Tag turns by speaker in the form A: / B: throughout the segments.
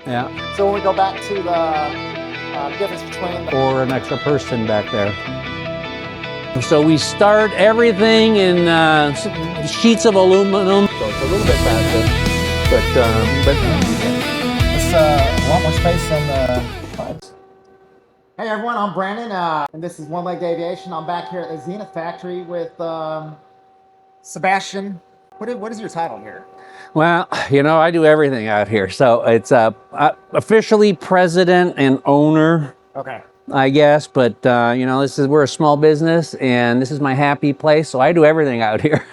A: Yeah.
B: So when we go back to the difference between
A: or an extra person back there. So we start everything in sheets of aluminum. So it's a little bit faster, but
B: it's a lot more space on the sides. Hey everyone, I'm Brandon, and this is One-Legged Aviation. I'm back here at the Zenith factory with Sebastian. What is your title here?
A: well, you know, I do everything out here. So it's officially president and owner.
B: Okay.
A: I guess, but you know, we're a small business, and this is my happy place, so I do everything out here.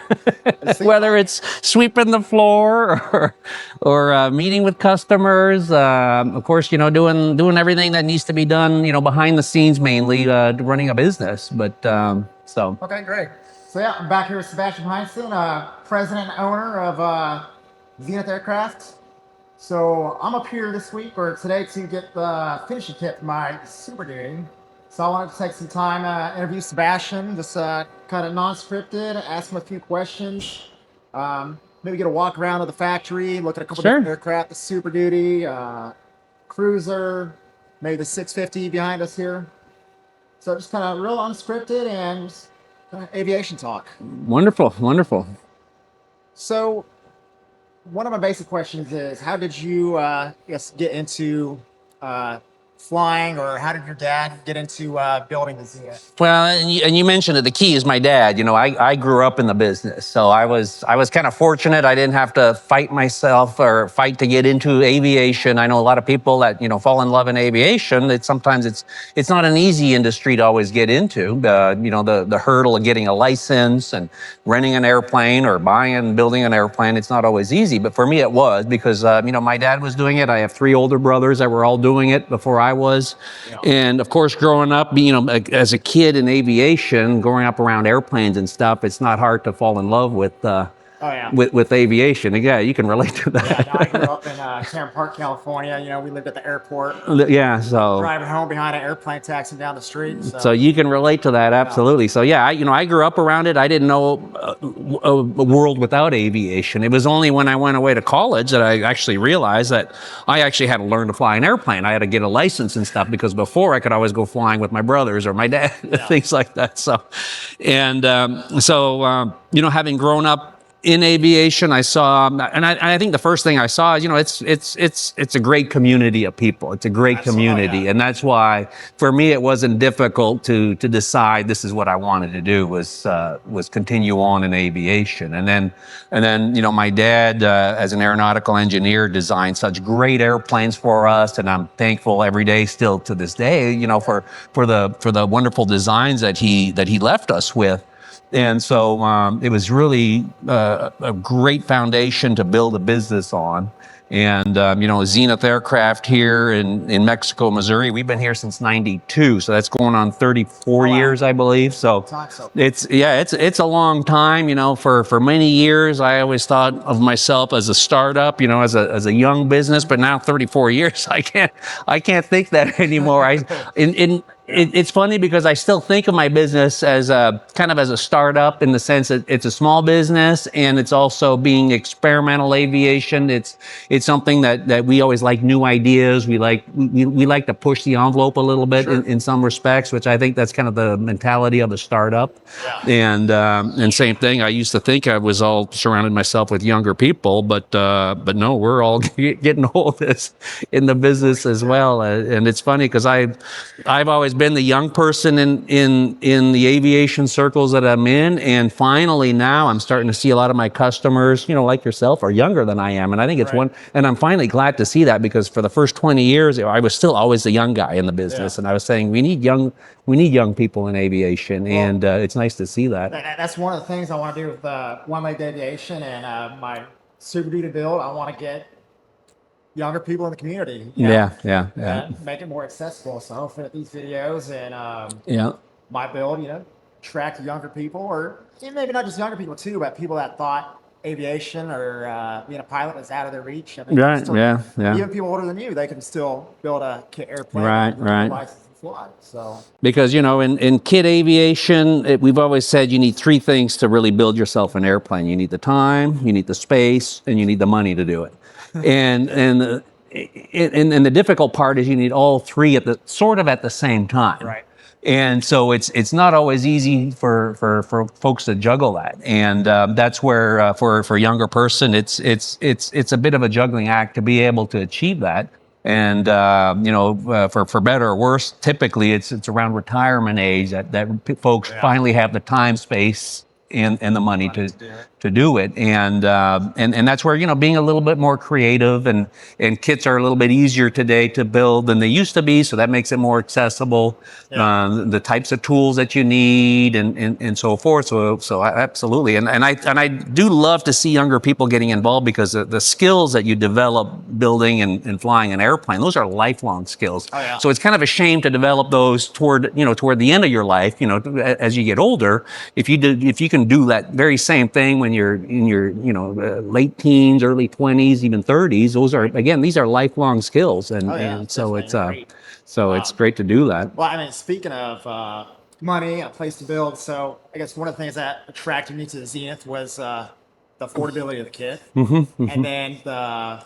A: Whether it's sweeping the floor or meeting with customers, of course, you know, doing everything that needs to be done, you know, behind the scenes, mainly running a business. But so.
B: Okay, great. So yeah, I'm back here with Sebastian Heintz, president and owner of Zenith Aircraft. So I'm up here this week or today to get the finishing kit for my Super Duty. So I wanted to take some time interview Sebastian, just kind of non-scripted, ask him a few questions. Maybe get a walk around of the factory, look at a couple different aircraft, the Super Duty, Cruzer, maybe the 650 behind us here. So just kind of real unscripted and just kind of aviation talk.
A: Wonderful, wonderful.
B: So one of my basic questions is, how did you get into flying, or how did your dad get into building the Zenith?
A: Well, and you mentioned it, the key is my dad. You know, I grew up in the business, so I was kind of fortunate. I didn't have to fight myself or fight to get into aviation. I know a lot of people that, you know, fall in love in aviation. Sometimes it's not an easy industry to always get into. You know, the hurdle of getting a license and renting an airplane or buying and building an airplane, it's not always easy. But for me, it was, because you know, my dad was doing it. I have 3 older brothers that were all doing it before I was. Yeah. And of course, growing up, you know, as a kid in aviation, growing up around airplanes and stuff, it's not hard to fall in love with with aviation. Yeah, you can relate to that.
B: Yeah, I grew up in Cameron Park, California. You know, we lived at the airport.
A: Yeah, so
B: driving home behind an airplane, taxiing down the street.
A: So you can relate to that, absolutely. So yeah, you know, I grew up around it. I didn't know a world without aviation. It was only when I went away to college that I actually realized that I actually had to learn to fly an airplane. I had to get a license and stuff, because before I could always go flying with my brothers or my dad, things like that. So, and you know, having grown up in aviation, I saw, and I think the first thing I saw is, you know, it's a great community of people. It's a great community, and that's why for me it wasn't difficult to decide this is what I wanted to do, was continue on in aviation. And then you know, my dad as an aeronautical engineer designed such great airplanes for us, and I'm thankful every day, still to this day, you know, for the wonderful designs that he left us with. And so it was really a great foundation to build a business on. And, you know, Zenith Aircraft here in Mexico, Missouri, we've been here since '92. So that's going on 34 years, I believe. So it's a long time. You know, for many years, I always thought of myself as a startup, you know, as a young business. But now 34 years, I can't think that anymore. It's funny because I still think of my business as kind of as a startup, in the sense that it's a small business, and it's also being experimental aviation. It's something that we always like new ideas. We like to push the envelope a little bit in some respects, which I think that's kind of the mentality of a startup. Yeah. And same thing. I used to think I was all surrounded myself with younger people, but no, we're all getting old in the business as well. And it's funny because I've always been the young person in the aviation circles that I'm in, and finally now I'm starting to see a lot of my customers, you know, like yourself, are younger than I am, and I think it's and I'm finally glad to see that, because for the first 20 years I was still always the young guy in the business, and I was saying we need young people in aviation, and it's nice to see that.
B: That's one of the things I want to do with One-Legged Aviation and my Super Duty build. I want to get younger people in the community. Make it more accessible. So hopefully these videos and my build, you know, attract younger people, or maybe not just younger people too, but people that thought aviation or being a pilot was out of their reach. I mean, even people older than you, they can still build a kit airplane. Right. So,
A: because, you know, in kit aviation, we've always said you need 3 things to really build yourself an airplane. You need the time, you need the space, and you need the money to do it. And and the difficult part is you need all three at the same time.
B: Right.
A: And so it's not always easy for folks to juggle that, and that's where for a younger person it's a bit of a juggling act to be able to achieve that. And for better or worse, typically it's around retirement age that folks finally have the time, space, and the money to do it, and that's where being a little bit more creative, and kits are a little bit easier today to build than they used to be, so that makes it more accessible. The types of tools that you need and so forth. So absolutely, and I do love to see younger people getting involved, because the skills that you develop building and flying an airplane, those are lifelong skills.
B: Oh, yeah.
A: So it's kind of a shame to develop those toward the end of your life, as you get older. If you can do that very same thing when you're in your late teens, early 20s, even 30s, these are lifelong skills, and so it's it's great to do that.
B: Well, I mean, speaking of money, a place to build, so I guess one of the things that attracted me to the Zenith was the affordability of the kit, and then the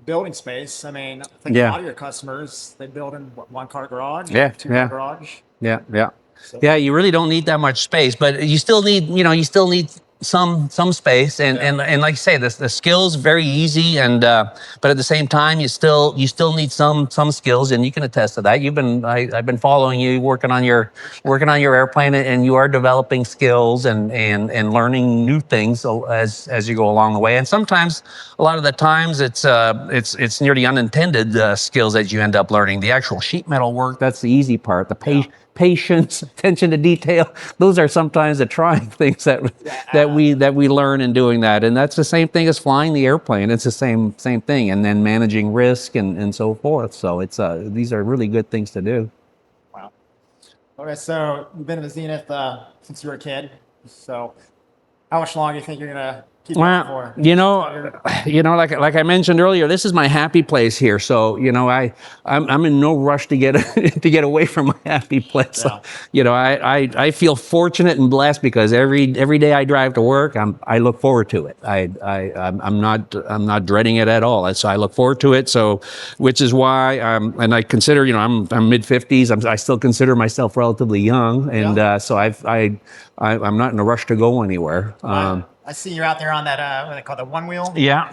B: building space. I mean, I think a lot of your customers, they build in one car garage, two car garage.
A: Yeah, you really don't need that much space, but you still need some space, and like you say, the skills very easy, and but at the same time you still need some skills, and you can attest to that. I've been following you working on your airplane, and you are developing skills and learning new things as you go along the way. And sometimes, a lot of the times, it's nearly unintended skills that you end up learning. The actual sheet metal work, that's the easy part. Patience, attention to detail, those are sometimes the trying things that we learn in doing that. And that's the same thing as flying the airplane. It's the same thing. And then managing risk and so forth. So these are really good things to do.
B: Wow. Okay, so you've been in the Zenith since you were a kid. So how much longer do you think you're gonna keep going for?
A: Like I mentioned earlier, this is my happy place here. So I'm in no rush to get away from my happy place.
B: Yeah.
A: I feel fortunate and blessed, because every day I drive to work, I look forward to it. I'm not dreading it at all. So I look forward to it. So, which is why and I consider I'm mid-50s. I still consider myself relatively young, and so I'm not in a rush to go anywhere.
B: I see you're out there on that what they call the one wheel.
A: Yeah.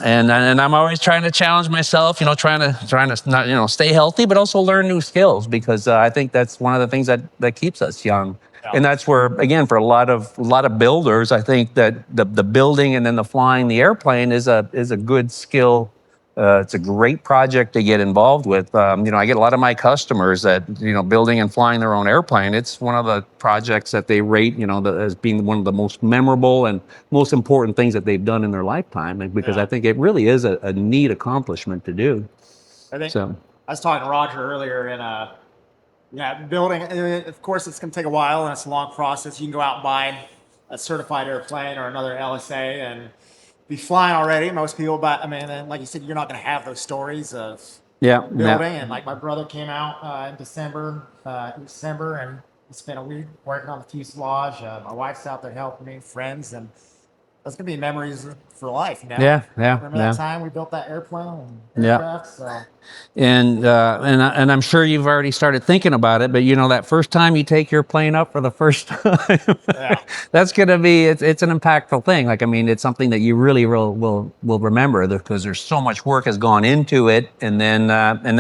A: And I'm always trying to challenge myself, trying to not, stay healthy, but also learn new skills, because I think that's one of the things that keeps us young. Yeah. And that's where, again, for a lot of builders, I think that the building and then the flying the airplane is a good skill. It's a great project to get involved with. I get a lot of my customers that, building and flying their own airplane, it's one of the projects that they rate, as being one of the most memorable and most important things that they've done in their lifetime, because I think it really is a neat accomplishment to do.
B: I was talking to Roger earlier, and building, of course, it's going to take a while, and it's a long process. You can go out and buy a certified airplane or another LSA and be flying already, most people, but I mean, like you said, you're not going to have those stories of building. And like my brother came out in December, and he spent a week working on the fuselage. My wife's out there helping me, friends, and those going to be memories for life. Remember that time we built that airplane and aircraft? So.
A: And I'm sure you've already started thinking about it, but that first time you take your plane up for the first time, that's going to be, it's an impactful thing. Like, I mean, it's something that you really will remember, because there's so much work has gone into it, and then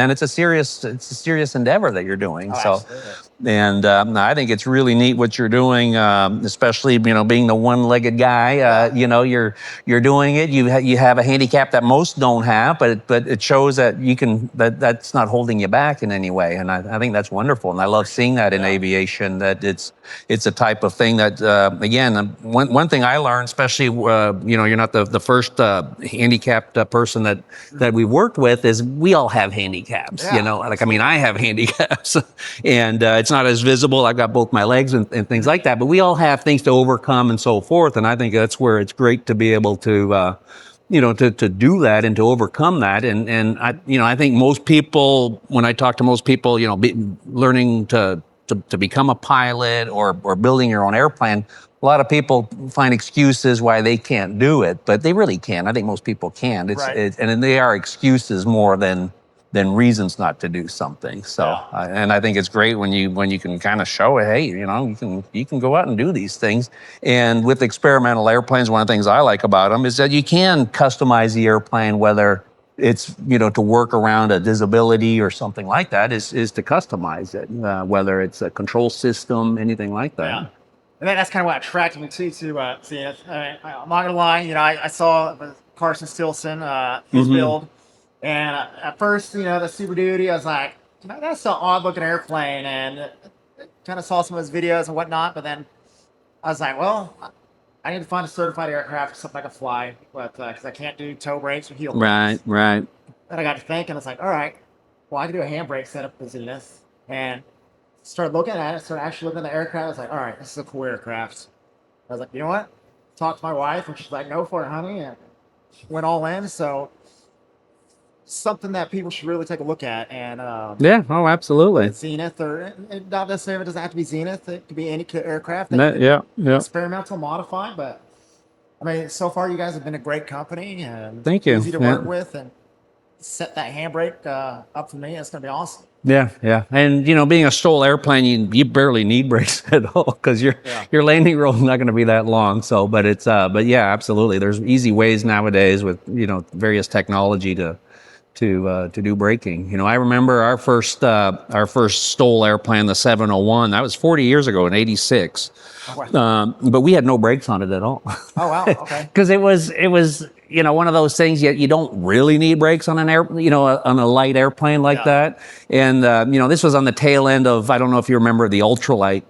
A: it's a serious endeavor that you're doing.
B: Absolutely.
A: And I think it's really neat what you're doing, especially being the one-legged guy. You're doing it. You have a handicap that most don't have, but it shows that you can. That's not holding you back in any way. And I think that's wonderful. And I love seeing that in aviation. That it's a type of thing that again, one thing I learned, especially you're not the first handicapped person that we've worked with, is we all have handicaps. I have handicaps, and it's not as visible. I've got both my legs and things like that, but we all have things to overcome and so forth. And I think that's where it's great to be able to, to do that and to overcome that. And I think most people, when I talk to most people, learning to to become a pilot or building your own airplane, a lot of people find excuses why they can't do it, but they really can. I think most people can. And they are excuses more than reasons not to do something. So, and I think it's great when you can kind of show it. Hey, you can go out and do these things. And with experimental airplanes, one of the things I like about them is that you can customize the airplane, whether it's to work around a disability or something like that. Is to customize it, whether it's a control system, anything like that.
B: Yeah. And that's kind of what attracted me to Zenith. I'm not gonna lie, I saw Carson Stilson, his build. And at first, the Super Duty, I was like, that's an odd looking airplane, and kind of saw some of his videos and whatnot. But then I was like, well, I need to find a certified aircraft or something I can fly, but because I can't do toe brakes or heel brakes.
A: Right.
B: Then I got to thinking, I was like, all right, well, I can do a handbrake setup with Zenith, and started looking at it. Started actually looking at the aircraft. I was like, all right, this is a cool aircraft. I was like, you know what? Talked to my wife, and she's like, go for it, honey, and went all in. So. Something that people should really take a look at, and
A: absolutely.
B: Zenith, or not necessarily, it doesn't have to be Zenith. It could be any aircraft. Experimental, modified, but I mean, so far you guys have been a great company and
A: thank you.
B: Easy to work with, and set that handbrake up for me. It's going to be awesome.
A: Yeah, and being a STOL airplane, you barely need brakes at all because your landing roll is not going to be that long. So, but yeah, absolutely. There's easy ways nowadays with various technology to do braking. I remember our first STOL airplane, the 701. That was 40 years ago in '86. Oh, wow. But we had no brakes on it at all.
B: Oh wow, okay.
A: Because it was one of those things you don't really need brakes on an on a light airplane like that. And this was on the tail end of, I don't know if you remember the ultralight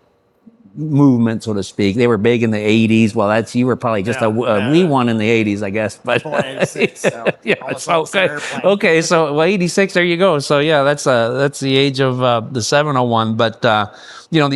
A: movement, so to speak. They were big in the 80s. Well, you were probably just a wee one in the 80s, I guess. But
B: 86, so
A: okay. So 86. There you go. So yeah, that's the age of the 701. But the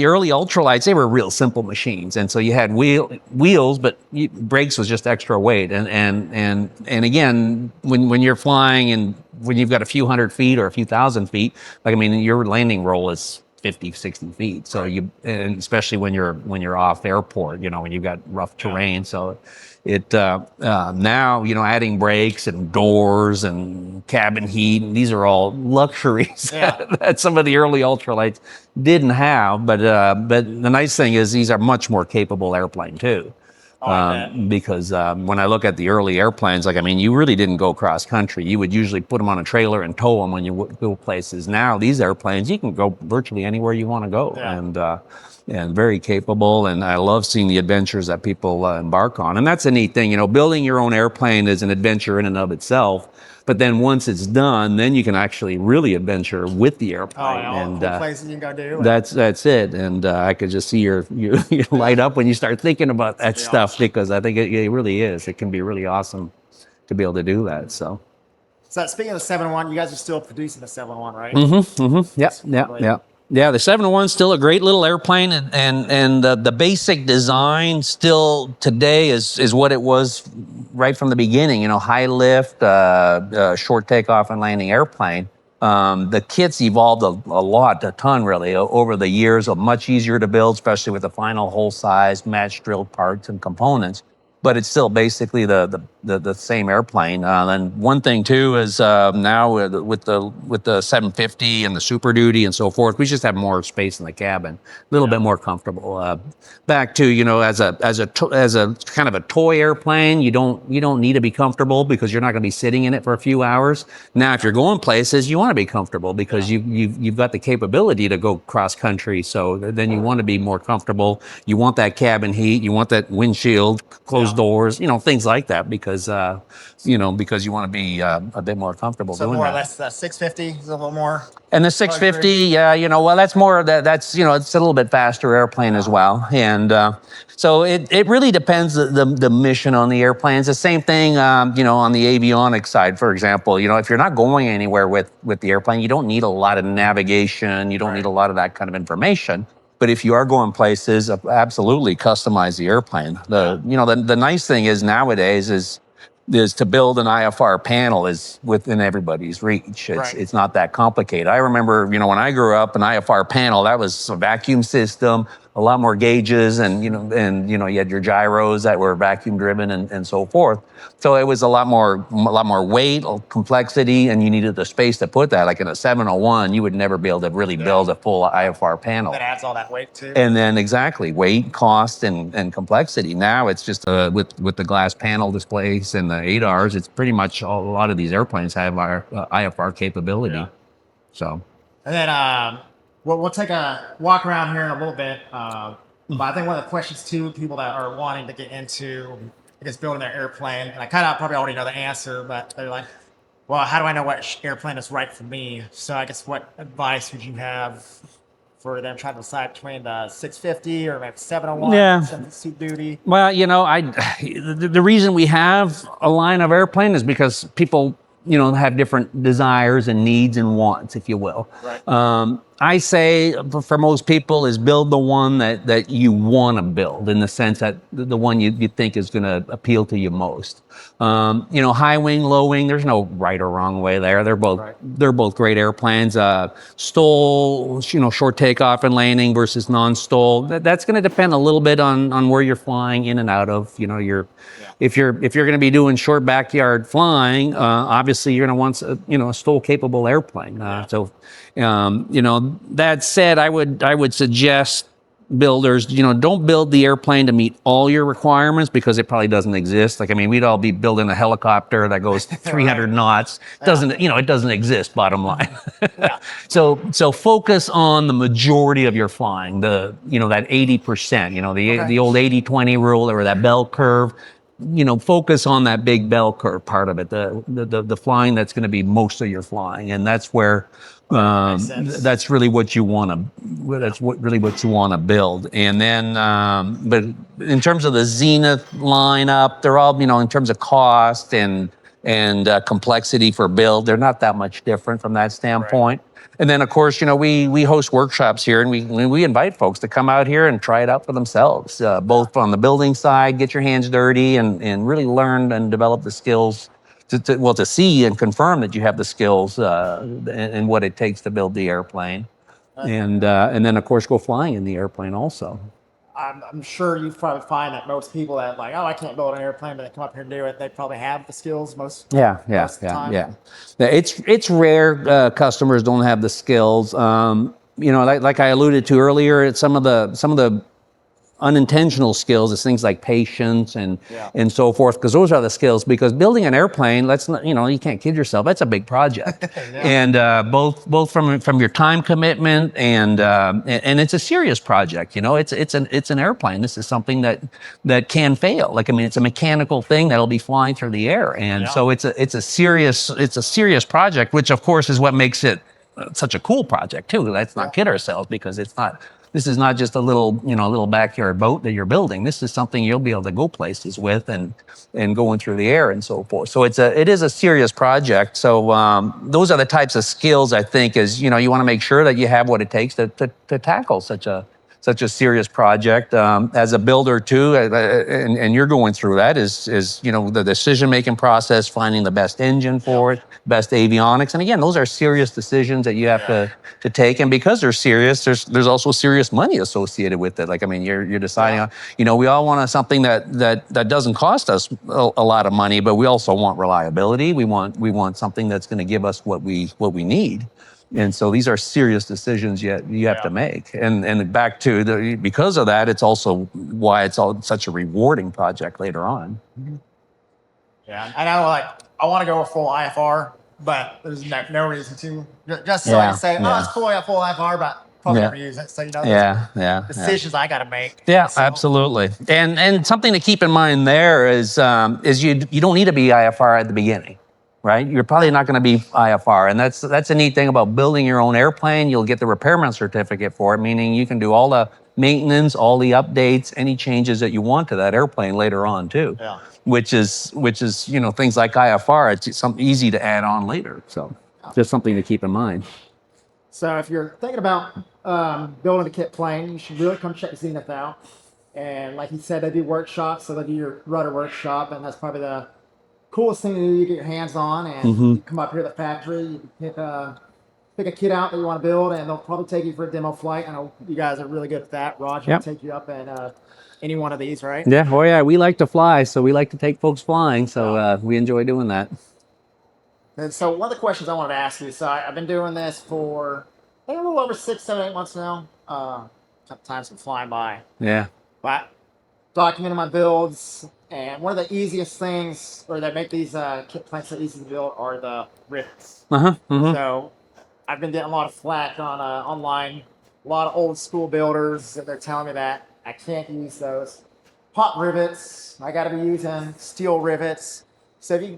A: early ultralights, they were real simple machines, and so you had wheels, but brakes was just extra weight. And again, when you're flying and when you've got a few hundred feet or a few thousand feet, your landing roll is 50, 60 feet. So and especially when you're off airport, when you've got rough terrain. So it now, adding brakes and doors and cabin heat, and these are all luxuries that some of the early ultralights didn't have. But the nice thing is these are much more capable airplane too. Because when I look at the early airplanes, you really didn't go cross country. You would usually put them on a trailer and tow them when you go places. Now these airplanes, you can go virtually anywhere you want to go, and very capable. And I love seeing the adventures that people embark on. And that's a neat thing, building your own airplane is an adventure in and of itself. But then once it's done, then you can actually really adventure with the airplane.
B: And cool places you can go do.
A: That's it. And I could just see you light up when you start thinking about that stuff, because I think it really is. It can be really awesome to be able to do that. So
B: speaking of the 701, you guys are still producing the 701, right?
A: Yeah, the 701 is still a great little airplane, and the basic design still today is what it was right from the beginning. High lift, short takeoff and landing airplane. The kit's evolved a ton really over the years. Much easier to build, especially with the final hole size, match drilled parts and components. But it's still basically the same airplane. And one thing too is now with the 750 and the Super Duty and so forth, we just have more space in the cabin, a little bit more comfortable. Back to as a kind of a toy airplane, you don't need to be comfortable because you're not going to be sitting in it for a few hours. Now, if you're going places, you want to be comfortable because you've got the capability to go cross country. So then you want to be more comfortable. You want that cabin heat. You want that windshield, closed doors, things like that, because because you want to be a bit more comfortable.
B: So more or less, 650 is a little more.
A: And the 650, that's more that's it's a little bit faster airplane as well. And so it really depends the mission on the airplanes. The same thing, on the avionics side, for example. If you're not going anywhere with the airplane, you don't need a lot of navigation. You don't need a lot of that kind of information. But if you are going places, absolutely customize the airplane. The nice thing is nowadays is is to build an IFR panel is within everybody's reach. It's not that complicated. I remember, when I grew up, an IFR panel, that was a vacuum system, a lot more gauges, and you had your gyros that were vacuum driven and so forth. So it was a lot more weight, complexity, and you needed the space to put that. Like in a 701, you would never be able to really build a full IFR panel.
B: That adds all that weight too.
A: And then exactly weight, cost, and complexity. Now it's just with the glass panel displays and the ADARs, it's pretty much a lot of these airplanes have our IFR capability.
B: Yeah.
A: So.
B: And then we'll take a walk around here in a little bit. But I think one of the questions too, people that are wanting to get into, I guess, building their airplane, and I kind of probably already know the answer, but they're like, well, how do I know what airplane is right for me? So I guess what advice would you have for them trying to decide between the 650 or maybe 701, 750 Super Duty?
A: Well, the reason we have a line of airplane is because people, have different desires and needs and wants, if you will.
B: Right.
A: I say for most people is build the one that you want to build, in the sense that the one you think is going to appeal to you most. High wing, low wing, there's no right or wrong way there. They're both great airplanes. STOL, short takeoff and landing versus non-STOL. That's going to depend a little bit on where you're flying in and out of. If you're going to be doing short backyard flying, obviously you're going to want a STOL capable airplane. That said, I would suggest builders, don't build the airplane to meet all your requirements, because it probably doesn't exist. We'd all be building a helicopter that goes 300 knots. It doesn't exist, bottom line. So focus on the majority of your flying, that 80%, the old 80-20 rule, or that bell curve. Focus on that big bell curve part of it, the flying that's going to be most of your flying, and that's where that's really what you want to build. And then, but in terms of the Zenith lineup, they're all, in terms of cost and complexity for build, they're not that much different from that standpoint. Right. And then, of course, we host workshops here, and we invite folks to come out here and try it out for themselves, both on the building side, get your hands dirty, and really learn and develop the skills to see and confirm that you have the skills and what it takes to build the airplane, and then, of course, go flying in the airplane also.
B: I'm sure you probably find that most people that I can't build an airplane, but they come up here and do it, they probably have the skills most of the time.
A: Yeah. It's rare customers don't have the skills. Like I alluded to earlier, it's some of the unintentional skills is things like patience and so forth, because those are the skills. Because building an airplane, let's not, you can't kid yourself, that's a big project. And both from your time commitment and it's a serious project. It's an airplane. This is something that can fail. It's a mechanical thing that'll be flying through the air, and so it's a serious project, which of course is what makes it such a cool project too. Let's not kid ourselves, because this is not just a little backyard boat that you're building. This is something you'll be able to go places with and going through the air and so forth. So it is a serious project. So those are the types of skills, I think, is you want to make sure that you have what it takes to tackle such a serious project. As a builder too, and you're going through that, is the decision-making process, finding the best engine for it, best avionics. And again, those are serious decisions that you have to take. And because they're serious, there's also serious money associated with it. You're deciding on, we all want something that doesn't cost us a lot of money, but we also want reliability. We want something that's going to give us what we need. And so these are serious decisions you have to make. And back to because of that, it's also why it's such a rewarding project later on.
B: Yeah, and I want to go with full IFR, but there's no reason to. Just so I can say, it's cool, I have full IFR, but probably never use it. So decisions I got to make.
A: Yeah, so. Absolutely. And something to keep in mind there is you don't need to be IFR at the beginning. Right? You're probably not going to be IFR. And that's a neat thing about building your own airplane. You'll get the repairman certificate for it, meaning you can do all the maintenance, all the updates, any changes that you want to that airplane later on too. Yeah. Which is things like IFR, it's something easy to add on later. So just something to keep in mind.
B: So if you're thinking about building a kit plane, you should really come check Zenith out. And like he said, they do workshops, so they do your rudder workshop, and that's probably the coolest thing to do, you get your hands on, and you come up here to the factory, you can pick a kit out that you want to build, and they'll probably take you for a demo flight. I know you guys are really good at that. Roger will take you up in any one of these, right?
A: Yeah, oh yeah, we like to fly, so we like to take folks flying, so we enjoy doing that.
B: And so one of the questions I wanted to ask you, so I've been doing this for I think a little over 6, 7, 8 months now. Time's been flying by.
A: Yeah.
B: But documenting my builds, and one of the easiest things, or that make these kit plants so easy to build, are the rivets. So I've been getting a lot of flack on online. A lot of old school builders, they're telling me that I can't use those hot rivets. I got to be using steel rivets. So if you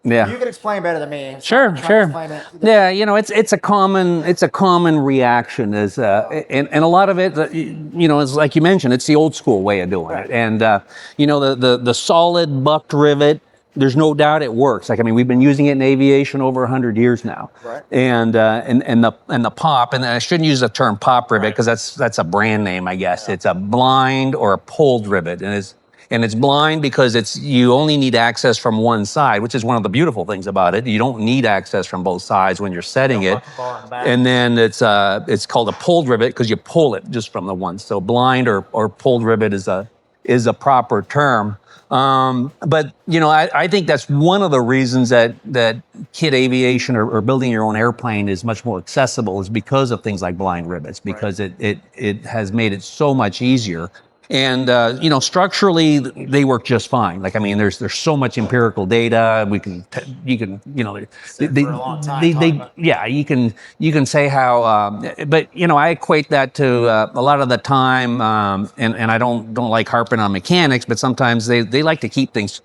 B: can explain better than me.
A: Sure. Yeah, you know, it's a common reaction is and a lot of it, you know, is like you mentioned, it's the old school way of doing it. And you know, the solid bucked rivet, there's no doubt it works. Like, I mean, we've been using it in aviation over 100 years now.
B: Right.
A: And the pop, and I shouldn't use the term pop rivet because that's a brand name, I guess. It's a blind or a pulled rivet, and it's blind because you only need access from one side, which is one of the beautiful things about it. You don't need access from both sides when you're setting it. And then it's called a pulled rivet because you pull it just from the one. So blind or pulled rivet is a proper term. But you know, I think that's one of the reasons that kit aviation or building your own airplane is much more accessible is because of things like blind rivets, because it has made it so much easier. And you know, structurally they work just fine. Like, I mean, there's so much empirical data. You can you know, you can say how. But you know, I equate that to a lot of the time, and I don't like harping on mechanics, but sometimes they like to keep things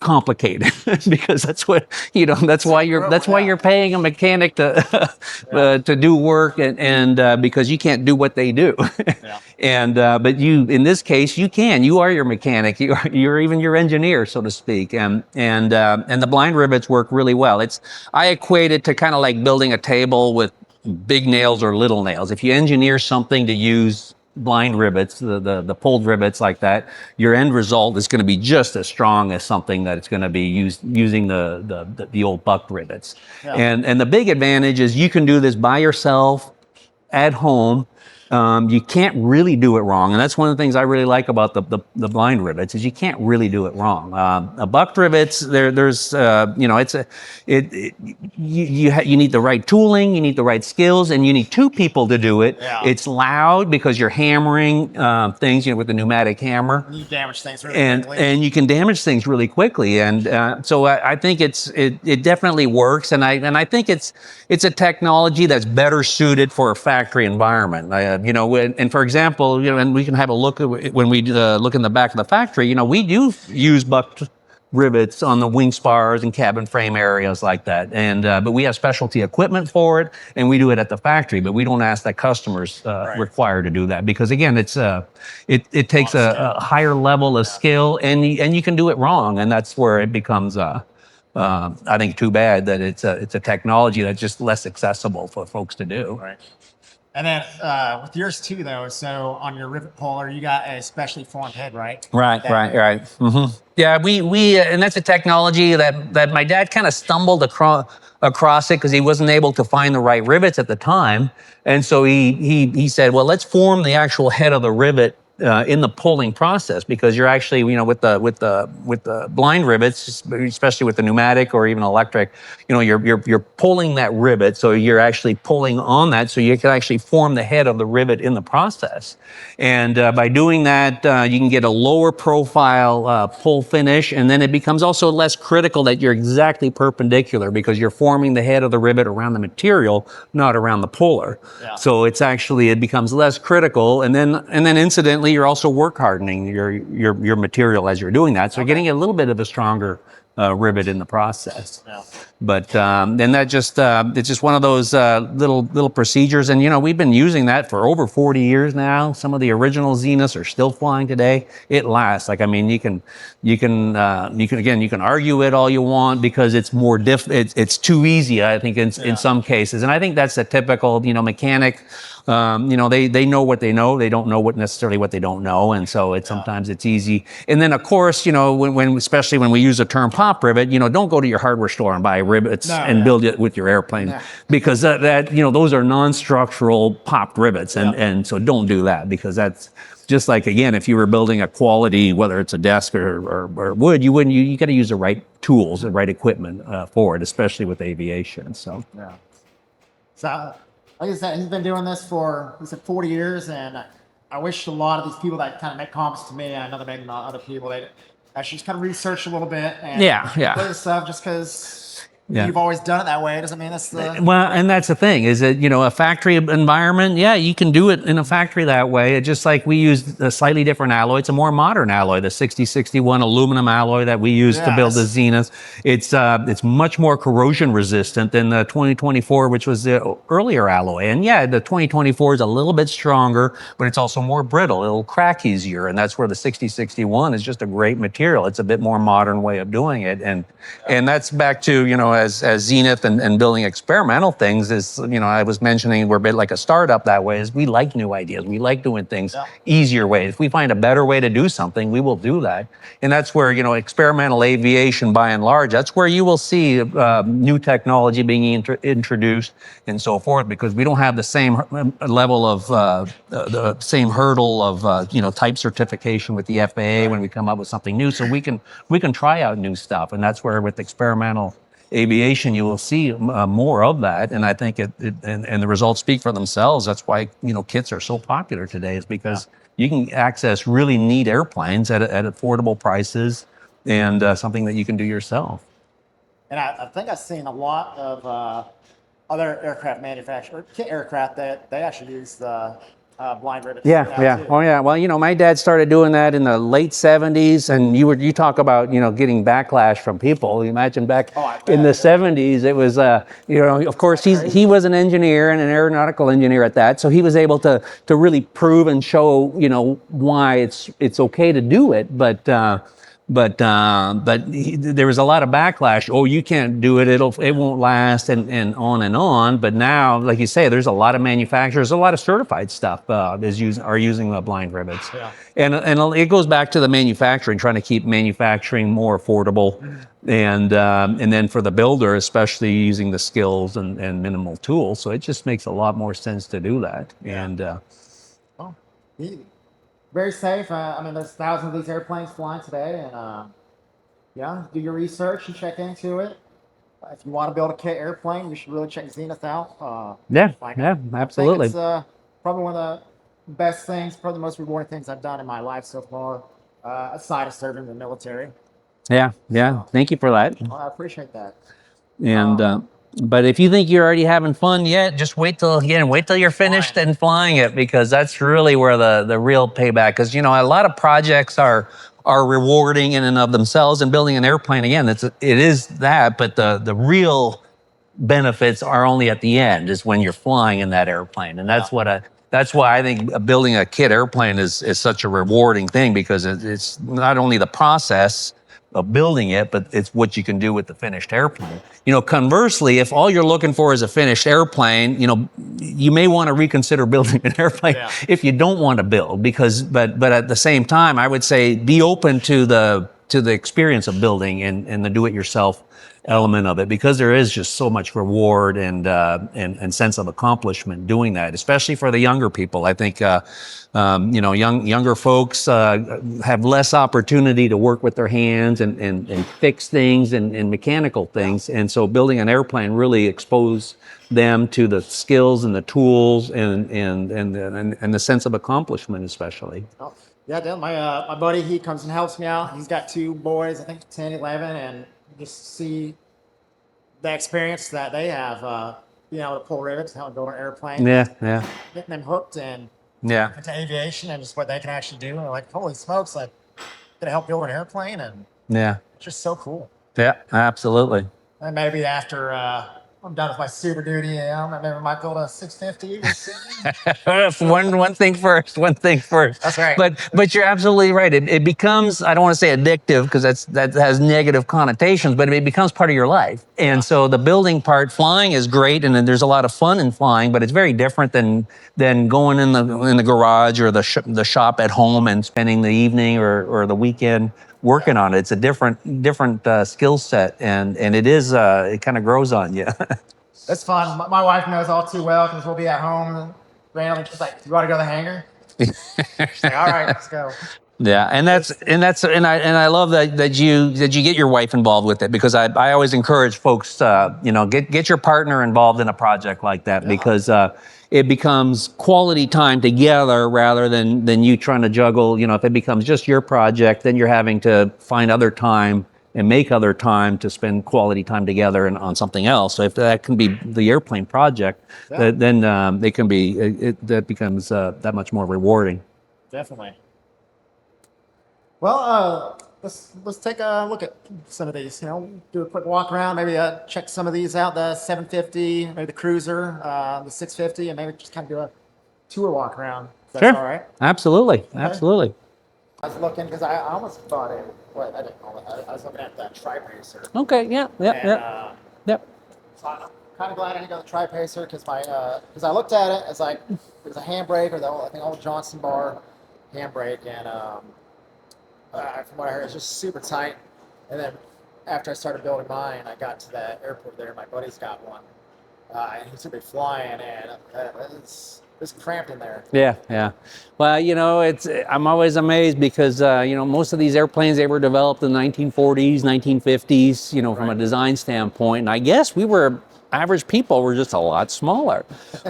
A: complicated because that's what, you know, that's why you're paying a mechanic to do work, and because you can't do what they do. And but you, in this case, you are your mechanic, you're even your engineer, so to speak. And the blind rivets work really well. I equate it to kind of like building a table with big nails or little nails. If you engineer something to use blind rivets, the pulled rivets like that, your end result is going to be just as strong as something that it's going to be using the old buck rivets. And the big advantage is you can do this by yourself at home. You can't really do it wrong, and that's one of the things I really like about the blind rivets is you can't really do it wrong. A bucked rivets, there's you know, you need the right tooling, you need the right skills, and you need two people to do it. It's loud because you're hammering things, you know, with the pneumatic hammer.
B: You damage things really quickly.
A: And you can damage things really quickly, and so I think it definitely works, and I think it's a technology that's better suited for a factory environment. You know, and for example, you know, and we can have a look at when we look in the back of the factory. You know, we do use bucked rivets on the wing spars and cabin frame areas like that, and but we have specialty equipment for it, and we do it at the factory. But we don't ask that customers require to do that because, again, it takes a higher level of skill, and you can do it wrong, and that's where it becomes I think too bad that it's a technology that's just less accessible for folks to do.
B: Right. And then with yours too, though, so on your rivet puller, you got a specially formed head, right?
A: Right. Mm-hmm. Yeah, we and that's a technology that my dad kind of stumbled across it because he wasn't able to find the right rivets at the time, and so he said, well, let's form the actual head of the rivet in the pulling process, because you're actually, you know, with the blind rivets, especially with the pneumatic or even electric, you know, you're pulling that rivet, so you're actually pulling on that, so you can actually form the head of the rivet in the process. And by doing that, you can get a lower profile pull finish, and then it becomes also less critical that you're exactly perpendicular because you're forming the head of the rivet around the material, not around the puller. So it becomes less critical, and then incidentally, you're also work hardening your material as you're doing that. So you're getting a little bit of a stronger rivet in the process.
B: Yeah.
A: But and that just it's just one of those little procedures, and you know we've been using that for over 40 years now. Some of the original Zeniths are still flying today. It lasts. Like I mean, you can argue it all you want because it's more it's too easy. I think in some cases, and I think that's a typical mechanic. They know what they know. They don't know necessarily what they don't know, and so sometimes it's easy. And then of course, when especially when we use the term pop rivet, don't go to your hardware store and buy rivets and build it with your airplane because those are non-structural popped rivets, and so don't do that because that's just like, again, if you were building a quality, whether it's a desk or wood, you got to use the right tools, the right equipment for it, especially with aviation. So
B: So, like I said, he's been doing this for 40 years, and I wish a lot of these people that kind of make comments to me, I know they're making other people, they actually just kind of research a little bit and play this stuff just because you've always done it that way. It doesn't mean that's the...
A: Well, and that's the thing, is that, a factory environment, you can do it in a factory that way. It's just like we use a slightly different alloy. It's a more modern alloy, the 6061 aluminum alloy that we use to build the Zenith. It's much more corrosion resistant than the 2024, which was the earlier alloy. And the 2024 is a little bit stronger, but it's also more brittle. It'll crack easier. And that's where the 6061 is just a great material. It's a bit more modern way of doing it. And that's back to, as Zenith and building experimental things is, I was mentioning we're a bit like a startup that way, is we like new ideas. We like doing things easier ways. If we find a better way to do something, we will do that. And that's where, experimental aviation by and large, that's where you will see new technology being introduced and so forth, because we don't have the same level of, the same hurdle of, type certification with the FAA when we come up with something new. So we can try out new stuff. And that's where with experimental aviation, you will see more of that, and I think and the results speak for themselves. That's why kits are so popular today, is because you can access really neat airplanes at affordable prices, and something that you can do yourself.
B: And I think I've seen a lot of other aircraft manufacturers, kit aircraft, that they actually use the blind rivets.
A: Too. Oh yeah. Well, my dad started doing that in the late 70s, and you talk about getting backlash from people. You imagine back in the 70s, it was of course he was an engineer and an aeronautical engineer at that, so he was able to really prove and show why it's okay to do it, but there was a lot of backlash. Oh, you can't do it. It won't last, and on and on. But now, like you say, there's a lot of manufacturers, a lot of certified stuff are using the blind rivets. And it goes back to the manufacturing, trying to keep manufacturing more affordable, and then for the builder, especially using the skills and minimal tools. So it just makes a lot more sense to do that.
B: Very safe. I mean, there's thousands of these airplanes flying today, and do your research and check into it. If you want to build a kit airplane, you should really check Zenith out.
A: Absolutely.
B: I think it's probably one of the best things, probably the most rewarding things I've done in my life so far, aside of serving in the military.
A: Thank you for that.
B: Well, I appreciate that.
A: And but if you think you're already having fun yet, just wait till you're finished and flying it, because that's really where the real payback. Because a lot of projects are rewarding in and of themselves, and building an airplane, again, it is that, but the real benefits are only at the end, is when you're flying in that airplane. And that's that's why I think building a kit airplane is such a rewarding thing, because it's not only the process of building it, but it's what you can do with the finished airplane. Conversely, if all you're looking for is a finished airplane, you may want to reconsider building an airplane if you don't want to build, but at the same time, I would say be open to the experience of building and the do-it-yourself element of it, because there is just so much reward and sense of accomplishment doing that, especially for the younger people. I think younger folks have less opportunity to work with their hands and fix things and mechanical things, and so building an airplane really exposed them to the skills and the tools and the sense of accomplishment, especially.
B: Yeah, Dylan, my buddy, he comes and helps me out. He's got 2 boys, I think 10, 11, and just see the experience that they have, to pull rivets, how to build an airplane. Getting them hooked into aviation and just what they can actually do. And like, holy smokes, like, gonna help build an airplane, and it's just so cool.
A: Yeah, absolutely.
B: And maybe after I'm done with my Super Duty, maybe I might build a 650.
A: one thing first. One thing first.
B: That's right.
A: But you're absolutely right. It becomes, I don't want to say addictive because that has negative connotations, but it becomes part of your life. And so the building part, flying is great, and then there's a lot of fun in flying, but it's very different than going in the garage or the shop at home and spending the evening or the weekend working on it. It's a different skill set, and it is it kind of grows on you.
B: It's fun. My wife knows all too well because we'll be at home and randomly she's like, "You want to go to the hangar?" She's like, "All right, let's go."
A: Yeah, and I love that you get your wife involved with it, because I always encourage folks to get your partner involved in a project like that, because it becomes quality time together rather than you trying to juggle. If it becomes just your project, then you're having to find other time and make other time to spend quality time together and on something else. So if that can be the airplane project, then it can be that becomes that much more rewarding.
B: Definitely. Well, let's take a look at some of these. Do a quick walk around. Maybe check some of these out. The 750, maybe the Cruzer, the 650, and maybe just kind of do a tour walk around. If that's all right.
A: Absolutely, absolutely.
B: I was looking because I almost bought it. Well, I didn't know it. I was looking at the Tri-Pacer.
A: Okay. Yep.
B: So I'm kind of glad I didn't go the Tri-Pacer because I looked at it as like it was a handbrake, or I think old Johnson bar handbrake, and from what I heard, it's just super tight. And then after I started building mine, I got to the airport there. My buddy's got one, and he's gonna be flying, and it's cramped in there.
A: Yeah. Well, I'm always amazed because most of these airplanes, they were developed in the 1940s, 1950s. From a design standpoint, and I guess average people were just a lot smaller.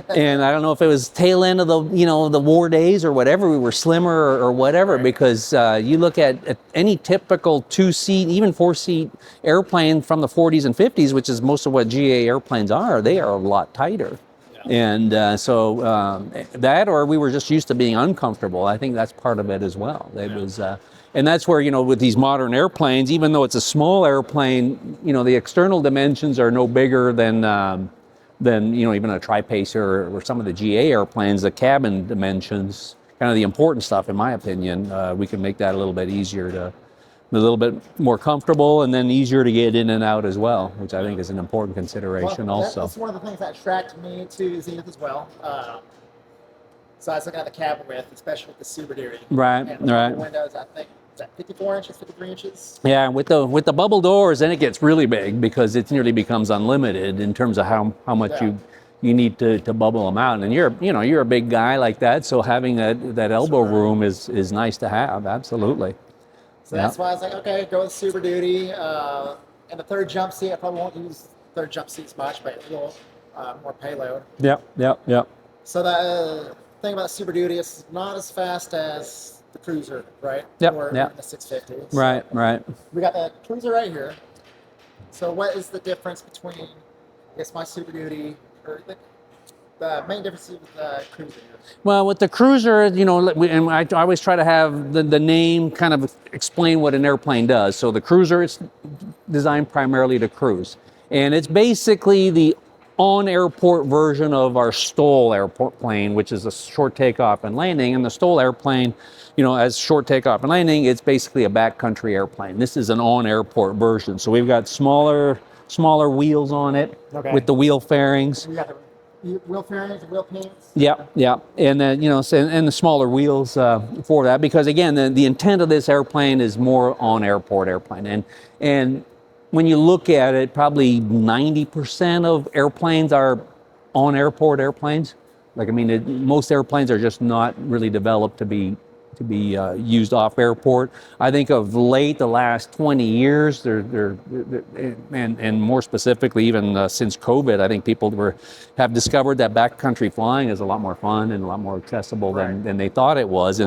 A: And I don't know if it was tail end of the war days or whatever, we were slimmer or whatever, because you look at any typical 2-seat, even 4-seat airplane from the 40s and 50s, which is most of what GA airplanes are, they are a lot tighter. And so that, or we were just used to being uncomfortable. I think that's part of it as well. It was, and that's where, with these modern airplanes, even though it's a small airplane, the external dimensions are no bigger than even a Tri-Pacer or some of the GA airplanes. The cabin dimensions, kind of the important stuff, in my opinion, we can make that a little bit easier a little bit more comfortable, and then easier to get in and out as well, which I think is an important consideration also.
B: That's one of the things that attracted me to Zenith as well. So I was looking at the cabin width, especially with the Super Duty.
A: Right.
B: The windows, I think, is that 54 inches, 53 inches?
A: Yeah, with the bubble doors, then it gets really big because it nearly becomes unlimited in terms of how much you need to bubble them out. And you're a big guy like that, so having that elbow room is nice to have. Absolutely.
B: So that's why I was like, okay, go with Super Duty. And the third jump seat, I probably won't use third jump seats much, but a little more payload.
A: Yep.
B: So the thing about Super Duty, it's not as fast as the Cruzer, right?
A: Yep.
B: Or
A: Yep.
B: the 650.
A: Right.
B: We got the Cruzer right here. So what is the difference between, I guess, my Super Duty, or the main difference with the Cruzer?
A: Well, with the Cruzer, and I always try to have the name kind of explain what an airplane does. So the Cruzer, it's designed primarily to cruise. And it's basically the on-airport version of our STOL airport plane, which is a short takeoff and landing. And the STOL airplane, as short takeoff and landing, it's basically a backcountry airplane. This is an on-airport version. So we've got smaller wheels on it with the wheel fairings.
B: We got the wheel fairings, wheel pins.
A: Yeah, and then and the smaller wheels for that, because again, the intent of this airplane is more on airport airplane, and when you look at it, probably 90% of airplanes are on airport airplanes. Most airplanes are just not really developed to be used off airport. I think of late, the last 20 years, and more specifically, even since COVID, I think people have discovered that backcountry flying is a lot more fun and a lot more accessible than they thought it was.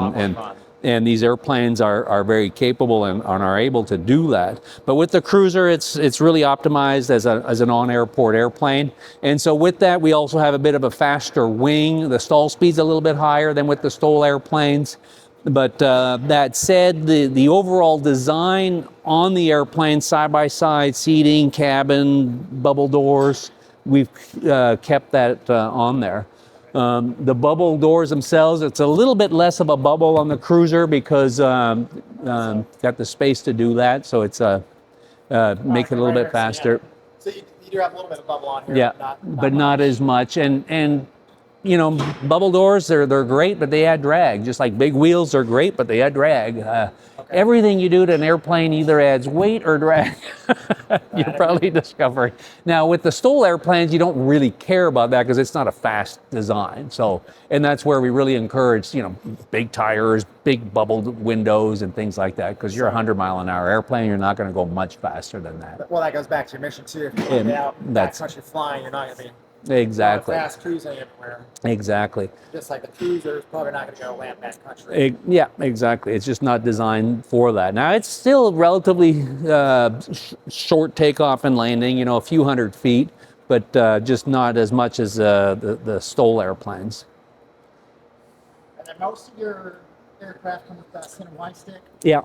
A: And these airplanes are very capable and are able to do that. But with the Cruzer, it's really optimized as an on-airport airplane. And so with that, we also have a bit of a faster wing. The stall speed's a little bit higher than with the STOL airplanes. But that said, the overall design on the airplane, side-by-side seating, cabin, bubble doors, we've kept that on there. The bubble doors themselves, it's a little bit less of a bubble on the Cruzer because got the space to do that, so it's make it a little bit faster.
B: So you do have a little bit of bubble on here.
A: Yeah, but not as much. And you know, bubble doors, they're great, but they add drag. Just like big wheels, they're great, but they add drag. Everything you do to an airplane either adds weight or drag. You probably discovered. Now, with the STOL airplanes, you don't really care about that because it's not a fast design. So, and that's where we really encourage, you know, big tires, big bubbled windows and things like that, because you're a 100-mile-an-hour airplane, you're not going to go much faster than that.
B: Well, that goes back to your mission too. If you get out, that's much you're flying, you're not going to be
A: exactly
B: fast cruising everywhere.
A: Exactly.
B: Just like the Cruzer is probably not going to go land that country.
A: Yeah, exactly. It's just not designed for that. Now, it's still relatively short takeoff and landing, you know, a few hundred feet, but just not as much as the STOL airplanes.
B: And then most of your aircraft come with that center Y stick.
A: Yeah.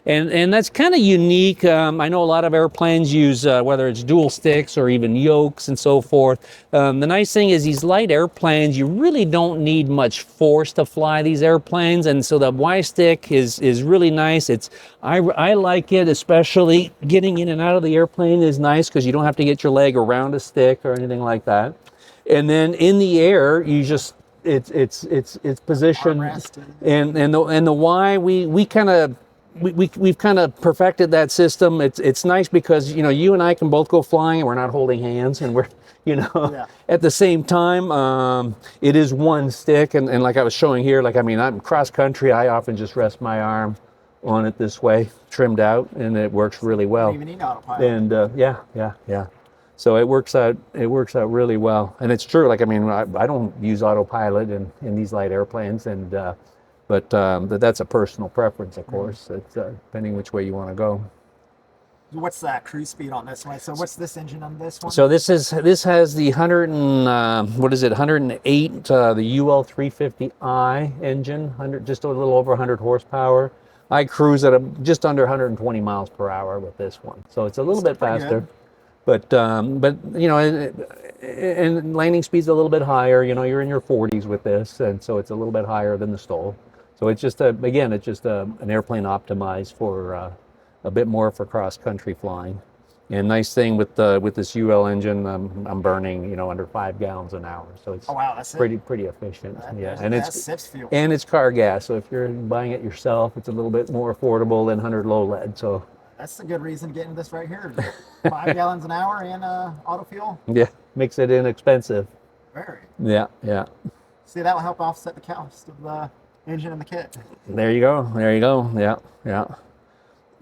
A: And that's kind of unique. I know a lot of airplanes use, whether it's dual sticks or even yokes and so forth. The nice thing is these light airplanes, you really don't need much force to fly these airplanes. And so the Y stick is really nice. I like it, especially getting in and out of the airplane is nice because you don't have to get your leg around a stick or anything like that. And then in the air, you just, it's positioned, and the Y we've kind of perfected that system. It's nice because, you know, you and I can both go flying and we're not holding hands, and we're, you know, at the same time, it is one stick, and like I was showing here, like, I mean, I'm cross country, I often just rest my arm on it this way, trimmed out, and it works really well.
B: You don't even need autopilot.
A: And yeah. So it works out really well. And it's true, like, I mean, I don't use autopilot in these light airplanes, and but that's a personal preference, of course. It's depending which way you want to go.
B: What's that cruise speed on this one? So what's this engine on this one?
A: So this has the 108 the UL 350i engine, just a little over 100 horsepower. I cruise at just under 120 miles per hour with this one, so it's a little bit faster. But you know, and landing speed's a little bit higher. You know, you're in your 40s with this, and so it's a little bit higher than the STOL. So it's just an airplane optimized for a bit more for cross country flying. And nice thing with this UL engine, I'm burning, you know, under 5 gallons an hour. So it's pretty efficient. And it's car gas. So if you're buying it yourself, it's a little bit more affordable than 100 low lead. So.
B: That's a good reason to get into this right here. 5 gallons an hour and auto fuel. Yeah,
A: makes it inexpensive.
B: Very.
A: Yeah.
B: See, that will help offset the cost of the engine and the kit.
A: There you go. Yeah.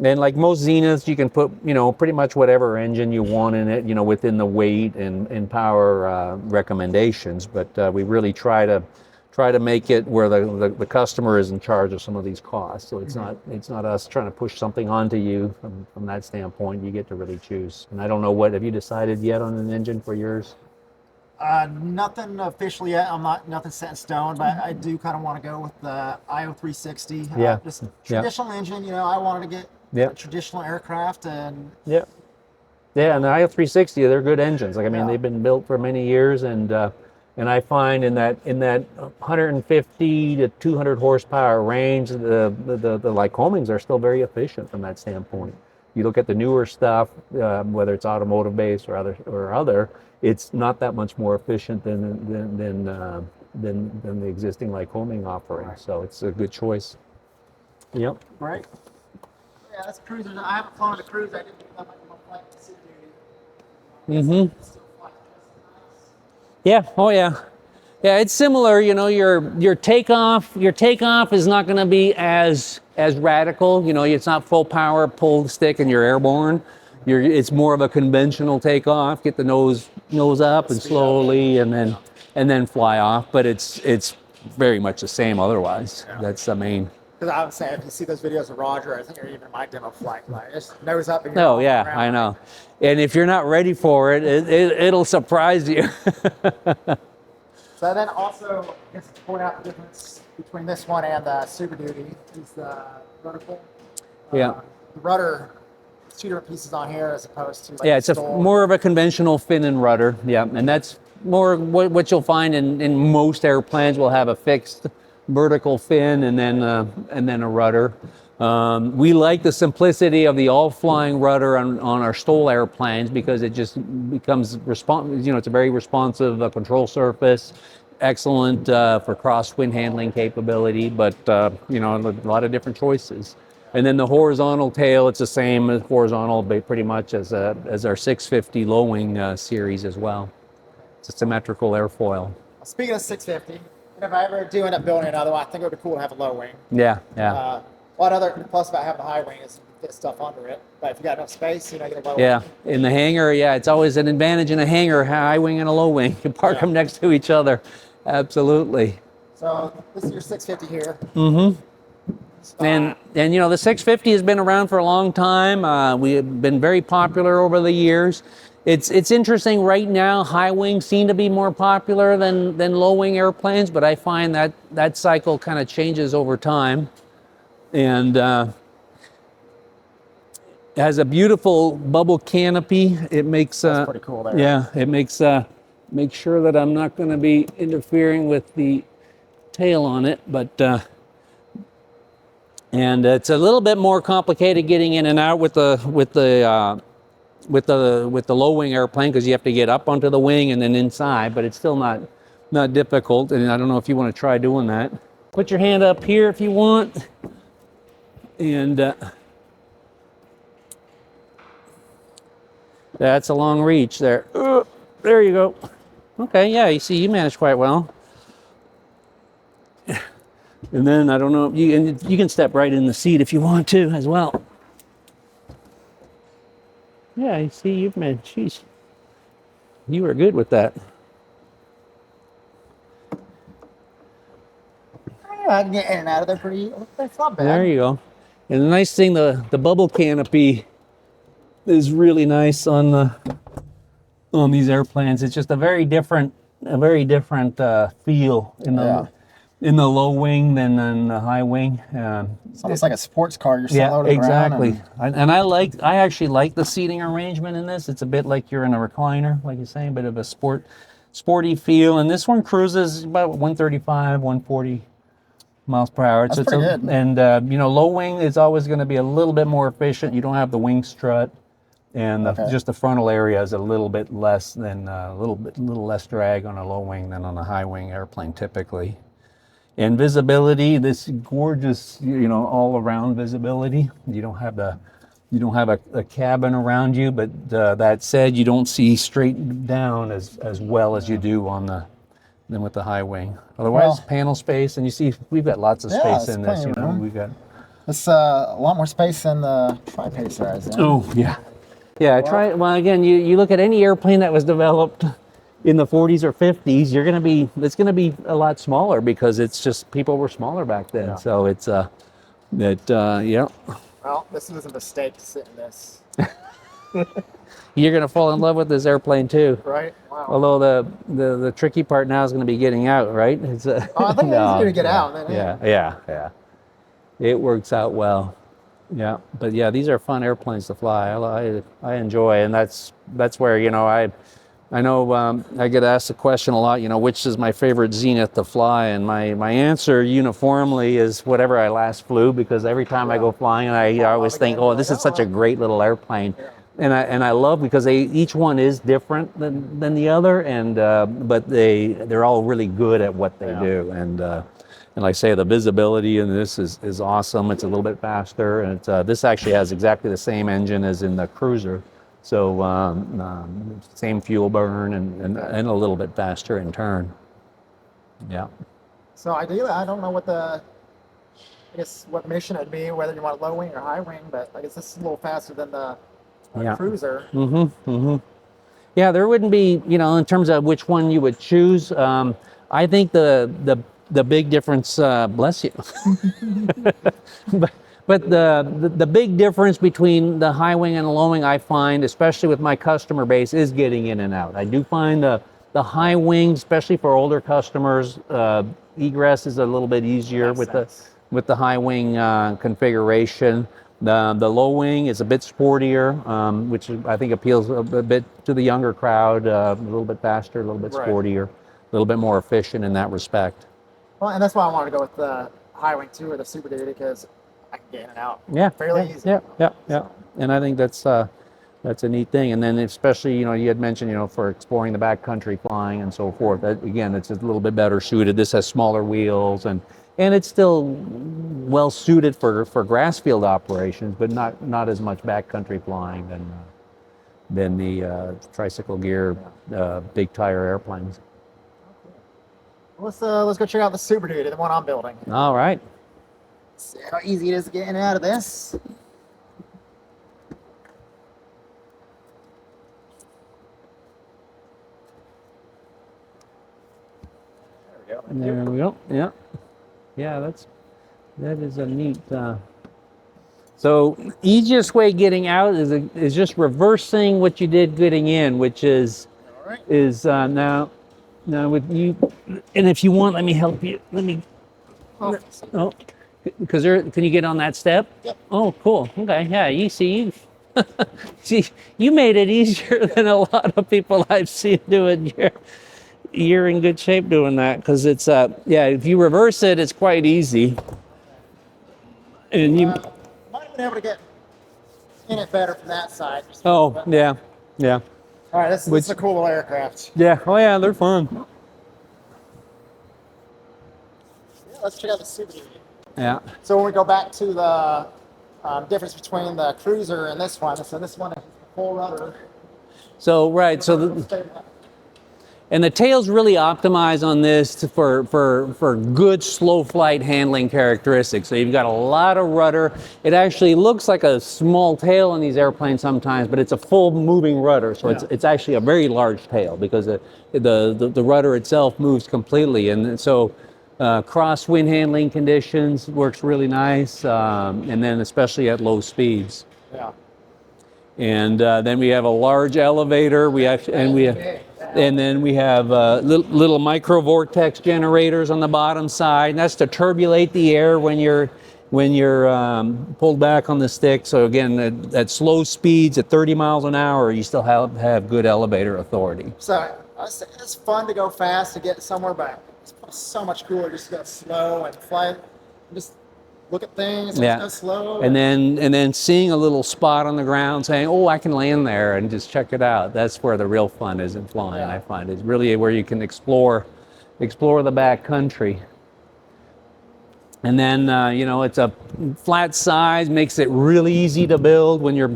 A: And like most Zeniths, you can put, you know, pretty much whatever engine you want in it, you know, within the weight and power recommendations. But we really try to make it where the customer is in charge of some of these costs. So it's not us trying to push something onto you from that standpoint. You get to really choose. And I don't know, have you decided yet on an engine for yours?
B: Nothing officially yet. Nothing set in stone, but I do kind of want to go with the IO 360. Just traditional engine. You know, I wanted to get a traditional aircraft, and and
A: the IO 360, they're good engines. Like, I mean, they've been built for many years, and I find in that 150 to 200 horsepower range, the Lycomings are still very efficient from that standpoint. You look at the newer stuff, whether it's automotive based or other, it's not that much more efficient than the existing Lycoming offering. So it's a good choice. Yep.
B: Right. Yeah, that's Cruzer. I haven't flown a Cruzer. I didn't do that much of a flight to Super Duty.
A: Yeah. Oh yeah. Yeah, it's similar. You know, your takeoff is not going to be as radical. You know, it's not full power, pull the stick, and you're airborne. It's more of a conventional takeoff. Get the nose up and slowly, and then fly off. But it's very much the same otherwise. That's the main.
B: Because I would say, if you see those videos of Roger, I think, or even my demo flight, like, just nose up and
A: you're I know. And if you're not ready for it, it'll surprise you.
B: So then also, I guess to point out the difference between this one and the Super Duty is the vertical.
A: Yeah.
B: The rudder, it's two different pieces on here as opposed to like
A: Yeah, it's more of a conventional fin and rudder. Yeah, and that's more what you'll find in most airplanes. Will have a fixed vertical fin and then a rudder. We like the simplicity of the all-flying rudder on our STOL airplanes because it just becomes it's a very responsive control surface, excellent for crosswind handling capability, but a lot of different choices. And then the horizontal tail, it's the same as horizontal, but pretty much as our 650 low-wing series as well. It's a symmetrical airfoil.
B: Speaking of 650, if I ever do end up building another one, I think it would be cool to have a low wing.
A: Yeah, yeah.
B: One other plus about having a high wing is you can fit stuff under it. But if you got enough space, you get a low wing.
A: Yeah, in the hangar, it's always an advantage in a hangar, high wing and a low wing. You park them next to each other. Absolutely.
B: So this is your 650 here.
A: Mm-hmm. And the 650 has been around for a long time. We have been very popular over the years. It's interesting right now. High wings seem to be more popular than low wing airplanes, but I find that cycle kind of changes over time. And it has a beautiful bubble canopy. It makes
B: that's pretty cool there.
A: Yeah, it makes make sure that I'm not going to be interfering with the tail on it, but. And it's a little bit more complicated getting in and out with the low wing airplane because you have to get up onto the wing and then inside, but it's still not difficult. And I don't know if you want to try doing that. Put your hand up here if you want, and that's a long reach there. There you go. Okay, yeah, you see, you managed quite well. And then I don't know, you can step right in the seat if you want to as well. Yeah, you see, you've made, geez, you were good with that.
B: Yeah, I can get in and out of there pretty. That's not bad.
A: There you go. And the nice thing, the bubble canopy is really nice on these airplanes. It's just a very different feel in the low wing than in the high wing.
B: It's almost like a sports car. You're sitting loaded
A: exactly.
B: around.
A: And I actually like the seating arrangement in this. It's a bit like you're in a recliner, like you're saying, bit of a sporty feel. And this one cruises about 135, 140 miles per hour.
B: That's pretty good.
A: And low wing is always going to be a little bit more efficient. You don't have the wing strut, and just the frontal area is a little bit less than a little less drag on a low wing than on a high wing airplane typically. And visibility, this gorgeous, all around visibility. You don't have a cabin around you, but that said, you don't see straight down as well as you do than with the high wing. Otherwise, panel space, and you see we've got lots of space in this. We've got.
B: It's a lot more space than the tri-pacer has.
A: Oh yeah, yeah. Well, again, you look at any airplane that was developed in the 40s or 50s, it's gonna be a lot smaller because it's just people were smaller back then. Yeah. So it's yeah.
B: Well, this was a mistake to sit in this.
A: You're gonna fall in love with this airplane too.
B: Right. Wow.
A: Although the tricky part now is gonna be getting out, right? It's
B: I think it's easier to get out.
A: Yeah. It works out well. Yeah, but yeah, these are fun airplanes to fly. I enjoy, and that's where I know I get asked the question a lot, which is my favorite Zenith to fly, and my answer uniformly is whatever I last flew, because every time I go flying, I always think, oh, this is such a great little airplane, and I love because each one is different than the other, and but they're all really good at what they do, and like I say, the visibility in this is awesome. It's a little bit faster, and this actually has exactly the same engine as in the Cruzer. So same fuel burn and a little bit faster in turn. Yeah.
B: So ideally, I don't know what what mission it'd be, whether you want low wing or high wing, but I guess this is a little faster than the Cruzer.
A: Yeah, there wouldn't be, in terms of which one you would choose. I think the big difference, bless you. But the big difference between the high wing and the low wing, I find, especially with my customer base, is getting in and out. I do find the The high wing, especially for older customers, egress is a little bit easier with the high wing configuration. The low wing is a bit sportier, which I think appeals a bit to the younger crowd. A little bit faster, a little bit sportier, a little bit more efficient in that respect.
B: Well, and that's why I wanted to go with the high wing too, or the Super Duty, because I can get in and out fairly easy.
A: Yeah. And I think that's a neat thing. And then especially, you had mentioned, for exploring the backcountry flying and so forth. That, again, it's a little bit better suited. This has smaller wheels and it's still well suited for grass field operations, but not as much backcountry flying than the tricycle gear big tire airplanes.
B: Let's go check out the Super Duty, the one I'm building.
A: All right.
B: See how easy it is to get in and out of this.
A: There we go. Yeah. Yeah, that is a neat. So easiest way getting out is just reversing what you did getting in, which is now with you. And if you want, let me help you. Let me. Oh, because can you get on that step?
B: Yep.
A: Oh, cool. Okay. Yeah. You see. See, you made it easier than a lot of people I've seen do it. You're in good shape doing that, because it's if you reverse it, it's quite easy. And you
B: might have been able to get in it better from that side.
A: yeah.
B: All right, this is a cool little aircraft.
A: Yeah. Oh yeah, they're fun.
B: Yeah, let's check out the Super Duty.
A: Yeah.
B: So when we go back to the difference between the Cruzer and this one, so this one is full rudder.
A: So right. And the tail's really optimized on this for good slow flight handling characteristics. So you've got a lot of rudder. It actually looks like a small tail in these airplanes sometimes, but it's a full moving rudder. So it's actually a very large tail, because the rudder itself moves completely. And so cross wind handling conditions works really nice, and then especially at low speeds.
B: Yeah.
A: And then we have a large elevator. And then we have little micro vortex generators on the bottom side. And that's to turbulate the air when you're pulled back on the stick. So again, at slow speeds, at 30 miles an hour, you still have good elevator authority.
B: So it's fun to go fast to get somewhere, but it's so much cooler just to go slow and fly. Just look at things and just go slow.
A: And then seeing a little spot on the ground, saying, "Oh, I can land there," and just check it out. That's where the real fun is in flying. I find it's really where you can explore the back country. And then it's a flat size, makes it really easy to build when you're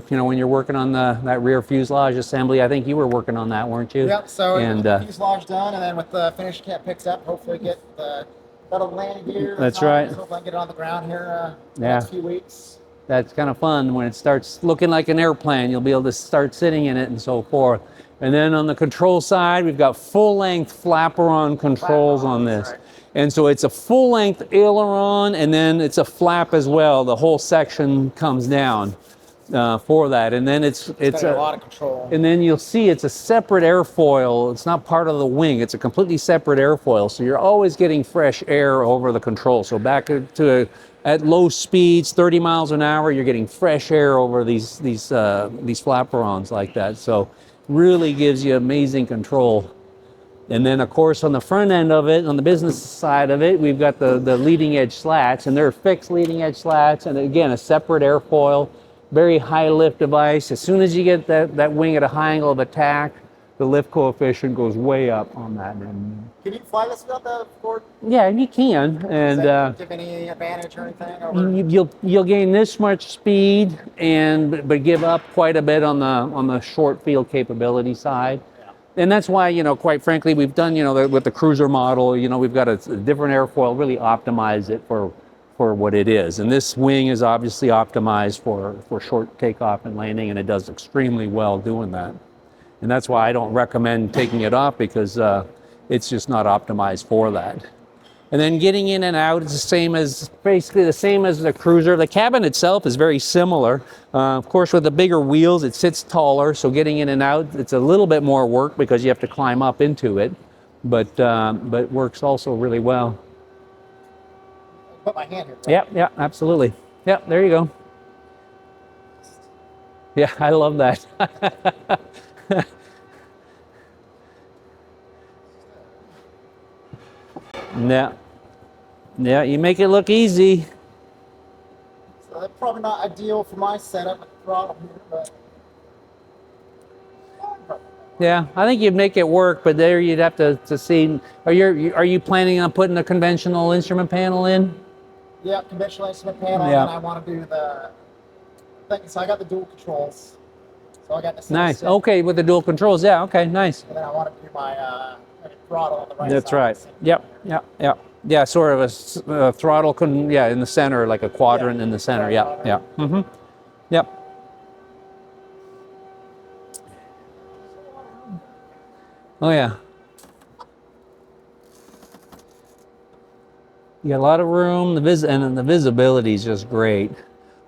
A: working on that rear fuselage assembly. I think you were working on that, weren't you?
B: Yep. So the fuselage done, and then with the finish kit picks up, hopefully get the landing gear.
A: That's right.
B: Hopefully I can get it on the ground here the next few weeks.
A: That's kind of fun when it starts looking like an airplane. You'll be able to start sitting in it and so forth. And then on the control side, we've got full-length flaperon controls on this. Right. And so it's a full-length aileron, and then it's a flap as well. The whole section comes down for that. And then it's
B: a lot of control.
A: And then you'll see it's a separate airfoil. It's not part of the wing. It's a completely separate airfoil. So you're always getting fresh air over the control. So back at low speeds, 30 miles an hour, you're getting fresh air over these flaperons like that. So really gives you amazing control. And then, of course, on the front end of it, on the business side of it, we've got the leading edge slats, and they're fixed leading edge slats, and again, a separate airfoil, very high lift device. As soon as you get that wing at a high angle of attack, the lift coefficient goes way up on that. And
B: can you fly this without the board?
A: Yeah, you can. And
B: does that give any advantage or anything? Over?
A: You'll gain this much speed, but give up quite a bit on the short field capability side. And that's why, quite frankly, we've done, with the Cruzer model, we've got a different airfoil, really optimize it for what it is. And this wing is obviously optimized for short takeoff and landing, and it does extremely well doing that. And that's why I don't recommend taking it off, because it's just not optimized for that. And then getting in and out is the same as, basically the same as the Cruzer. The cabin itself is very similar. Of course, with the bigger wheels, it sits taller, so getting in and out, it's a little bit more work because you have to climb up into it, but works also really well.
B: Put my hand here.
A: Yeah, yeah, absolutely. Yeah, there you go. Yeah, I love that. Yeah. Yeah, you make it look easy.
B: So that's probably not ideal for my setup with the throttle here, but
A: yeah, I think you'd make it work, but there you'd have to see. Are you planning on putting a conventional instrument panel in?
B: yeah, conventional instrument panel,
A: Yeah.
B: and I want to do the thing. So I got the dual controls. So I got the
A: Nice.
B: stick,
A: Okay, with the dual controls. Yeah. Okay. Nice.
B: and then I want to do my throttle on the right
A: That's
B: side.
A: right. Yep. Yep. Yep. Yeah. Sort of a throttle. Yeah, in the center, like a quadrant in the center. Yeah. Yeah. Mm-hmm. Yep. Oh yeah. You got a lot of room. And the visibility is just great.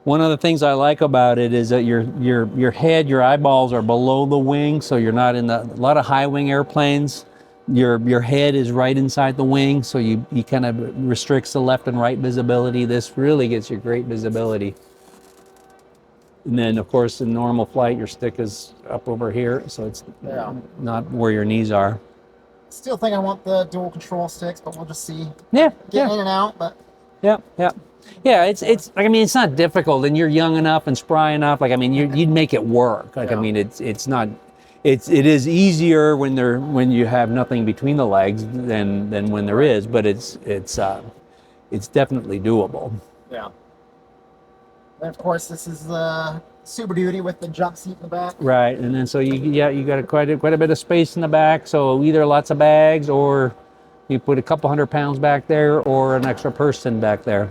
A: One of the things I like about it is that your head, your eyeballs are below the wing, so you're not in a lot of high wing airplanes. Your head is right inside the wing, so you kind of restricts the left and right visibility. This really gets you great visibility. And then, of course, in normal flight, your stick is up over here, so it's not where your knees are.
B: Still think I want the dual control sticks, but we'll just see.
A: Yeah,
B: Getting in and out, but
A: yeah, yeah. Yeah, it's like, I mean, it's not difficult, and you're young enough and spry enough. Like, I mean, you'd make it work. Like, I mean, it is easier when you have nothing between the legs than when there is, but it's definitely doable.
B: yeah. And of course, this is the Super Duty with the jump seat in the back.
A: Right, and then so you got quite a bit of space in the back. So either lots of bags, or you put a couple 100 pounds back there, or an extra person back there.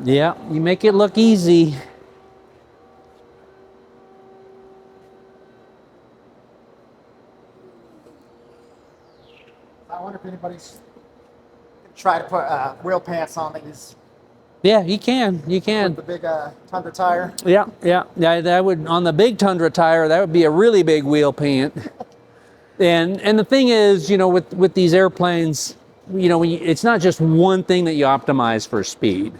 A: Yeah, you make it look easy.
B: I wonder if anybody's try to put wheel pants on these.
A: Yeah, you can.
B: With the big Tundra tire.
A: Yeah. That would, on the big Tundra tire, that would be a really big wheel pant. And the thing is, you know, with these airplanes, you know, it's not just one thing that you optimize for speed.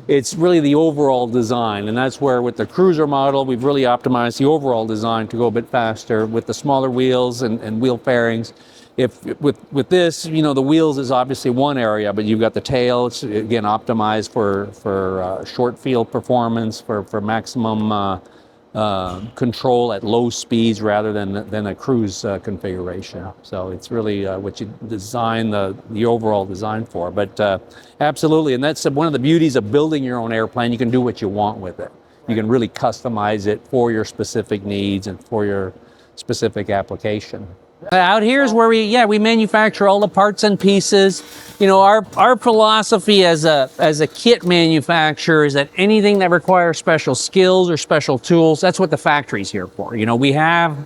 A: It's really the overall design, and that's where with the Cruzer model, we've really optimized the overall design to go a bit faster with the smaller wheels and wheel fairings. If with this, you know, the wheels is obviously one area, but you've got the tail. It's again optimized for short field performance, for maximum control at low speeds rather than a cruise configuration. So it's really what you design the overall design for. But absolutely, and that's one of the beauties of building your own airplane. You can do what you want with it. You can really customize it for your specific needs and for your specific application. Out here is where we manufacture all the parts and pieces. You know, our philosophy as a kit manufacturer is that anything that requires special skills or special tools, that's what the factory's here for. You know, we have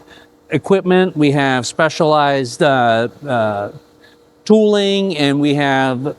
A: equipment, we have specialized tooling, and we have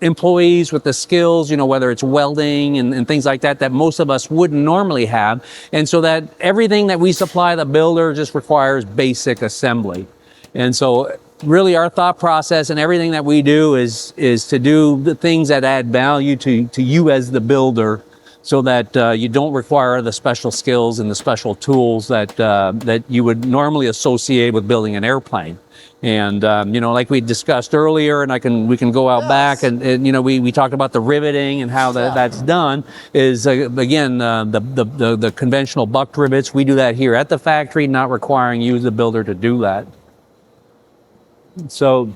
A: employees with the skills, you know, whether it's welding and things like that most of us wouldn't normally have. And so that everything that we supply the builder just requires basic assembly. And so really our thought process and everything that we do is to do the things that add value to you as the builder, so that you don't require the special skills and the special tools that you would normally associate with building an airplane. And you know, like we discussed earlier, and we can go out back and you know, we talked about the riveting and how that's done. Is again the conventional bucked rivets. We do that here at the factory, not requiring you the builder to do that. So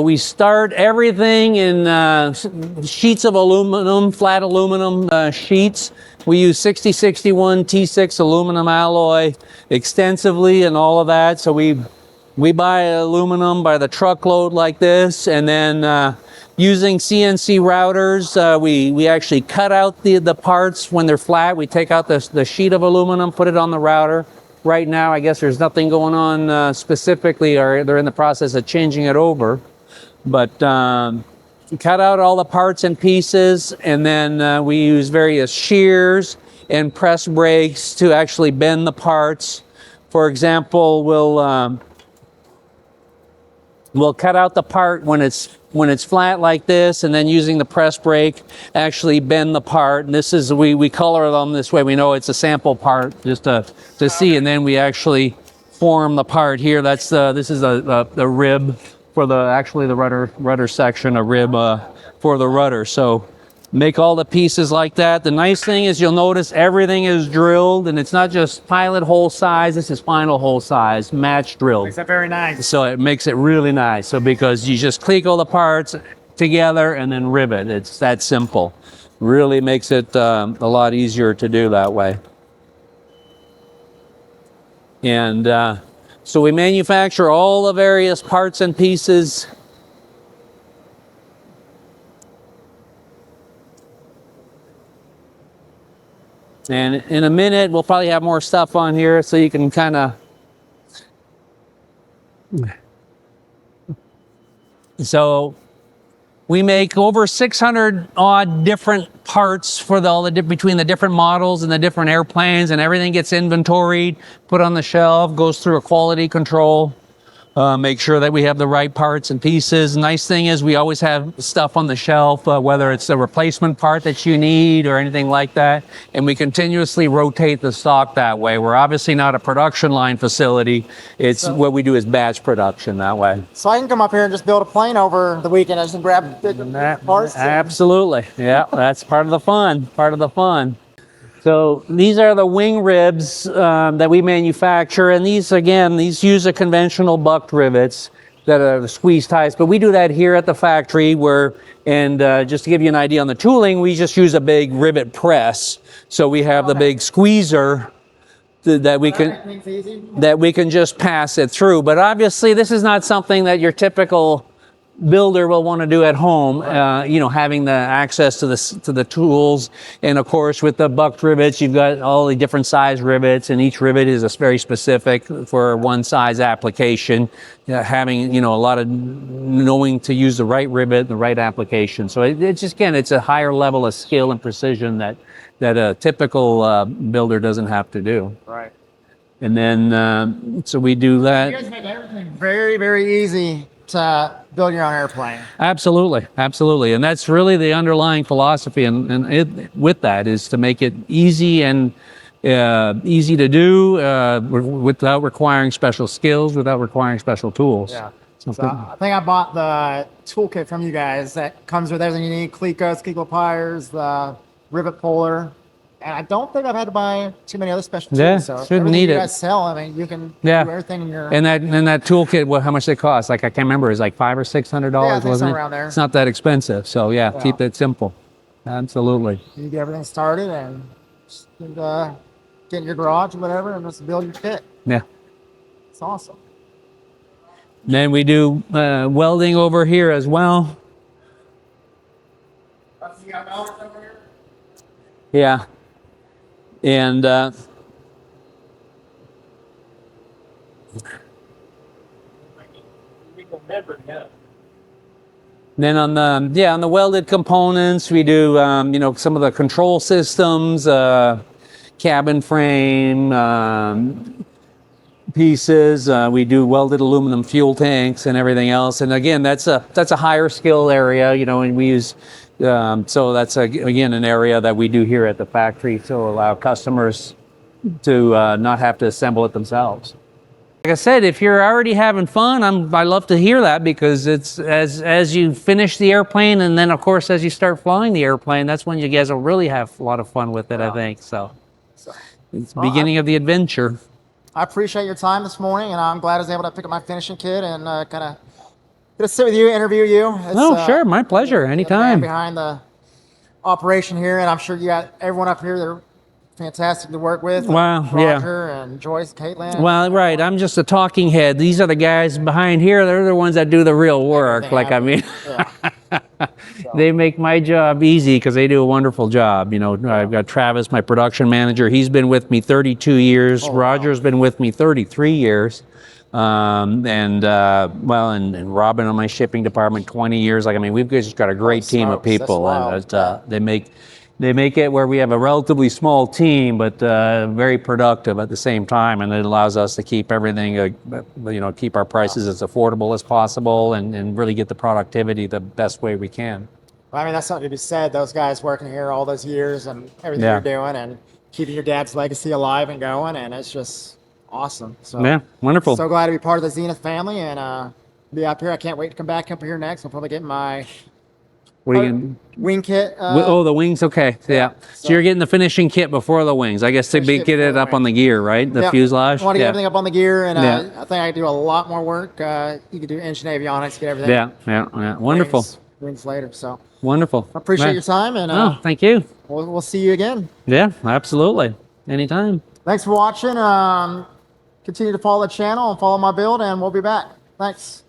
A: we start everything in sheets of aluminum, flat aluminum sheets. We use 6061 T6 aluminum alloy extensively and all of that. So we We buy aluminum by the truckload like this, and then using CNC routers, we actually cut out the parts when they're flat. We take out the sheet of aluminum, put it on the router. Right now, I guess there's nothing going on specifically, or they're in the process of changing it over. But cut out all the parts and pieces, and then we use various shears and press brakes to actually bend the parts. For example, we'll cut out the part when it's flat like this, and then using the press brake, actually bend the part. And this is, we color them this way. We know it's a sample part just to see, and then we actually form the part here. This is a rib for the rudder section, a rib for the rudder. So make all the pieces like that. The nice thing is you'll notice everything is drilled, and it's not just pilot hole size, this is final hole size, match drilled.
B: Makes that very nice.
A: So it makes it really nice. So because you just click all the parts together and then rivet. It's that simple. Really makes it a lot easier to do that way. And so we manufacture all the various parts and pieces. And in a minute, we'll probably have more stuff on here so you can kind of... So we make over 600 odd different parts for between the different models and the different airplanes, and everything gets inventoried, put on the shelf, goes through a quality control. Make sure that we have the right parts and pieces. Nice thing is we always have stuff on the shelf, whether it's a replacement part that you need or anything like that. And we continuously rotate the stock that way. We're obviously not a production line facility. What we do is batch production that way.
B: So I can come up here and just build a plane over the weekend and just grab the parts?
A: Absolutely. Yeah, that's part of the fun. Part of the fun. So these are the wing ribs that we manufacture, and these use a conventional bucked rivets that are the squeeze ties, but we do that here at the factory just to give you an idea on the tooling, we just use a big rivet press. So we have the big squeezer that we can just pass it through. But obviously this is not something that your typical builder will want to do at home, having the access to the tools. And of course with the bucked rivets, you've got all the different size rivets, and each rivet is very specific for one size application, having a lot of knowing to use the right rivet, the right application. So it's a higher level of skill and precision that a typical builder doesn't have to do.
B: Right.
A: And then so we do that.
B: You guys make everything very, very easy to build your own airplane.
A: Absolutely, absolutely, and that's really the underlying philosophy. And with that is to make it easy and easy to do without requiring special skills, without requiring special tools.
B: Yeah. So I think I bought the toolkit from you guys that comes with everything you need: clecos, kegel pliers, the rivet puller. And I don't think I've had to buy too many other special tools.
A: Yeah,
B: so
A: shouldn't need it.
B: You guys sell, I mean, you can do everything in your...
A: And that toolkit, how much they cost? Like, I can't remember. It's like $500 or $600, wasn't it?
B: Around there.
A: It's not that expensive. So yeah, keep it simple. Absolutely.
B: You get everything started and just, get in your garage or whatever and just build your kit.
A: Yeah.
B: It's awesome.
A: Then we do welding over here as well.
B: You got welders over here?
A: Yeah. And then on the welded components, we do some of the control systems, cabin frame pieces. We do welded aluminum fuel tanks and everything else. And again, that's a higher skill area, and we use. So that's again an area that we do here at the factory to allow customers to not have to assemble it themselves. Like I said, if you're already having fun, I love to hear that, because it's as you finish the airplane, and then of course as you start flying the airplane, that's when you guys will really have a lot of fun with it. Wow. I think so. It's the beginning of the adventure.
B: I appreciate your time this morning, and I'm glad I was able to pick up my finishing kit and kind of get to sit with you, interview you.
A: Sure, my pleasure. Anytime.
B: Behind the operation here, and I'm sure you got everyone up here. They're fantastic to work with.
A: Wow, yeah.
B: Roger and Joyce, Caitlin.
A: Well, right. I'm just a talking head. These are the guys behind here. They're the ones that do the real work.
B: Everything
A: Like, I mean,
B: yeah.
A: they make my job easy because they do a wonderful job. You know, I've got Travis, my production manager. He's been with me 32 years.
B: Oh,
A: Roger's been with me 33 years. And Robin on my shipping department, 20 years. Like, I mean, we've just got a great team of
B: smokes, that's
A: people,
B: wild.
A: and they make it where we have a relatively small team, but very productive at the same time, and it allows us to keep everything, keep our prices as affordable as possible, and really get the productivity the best way we can.
B: I mean, that's something to be said. Those guys working here all those years and everything
A: Yeah.
B: you're doing, and keeping your dad's legacy alive and going, and it's just awesome. So
A: Yeah, wonderful.
B: So glad to be part of the Zenith family and be up here. I can't wait to come back up here next. I'll probably get my
A: What are you
B: wing kit.
A: the wings, okay. Yeah. So you're getting the finishing kit before the wings. I guess to
B: Finish kit
A: get it
B: before
A: up
B: the
A: on the gear, right? The
B: Yep.
A: fuselage.
B: I want to get everything up on the gear, and
A: Yeah.
B: I think I do a lot more work. You can do engine avionics, get everything.
A: Yeah. Wonderful.
B: Wings later. So
A: Wonderful.
B: I appreciate
A: Man.
B: your time, and
A: Oh, thank you.
B: we'll see you again.
A: Yeah, absolutely. Anytime.
B: Thanks for watching. Continue to follow the channel and follow my build, and we'll be back. Thanks.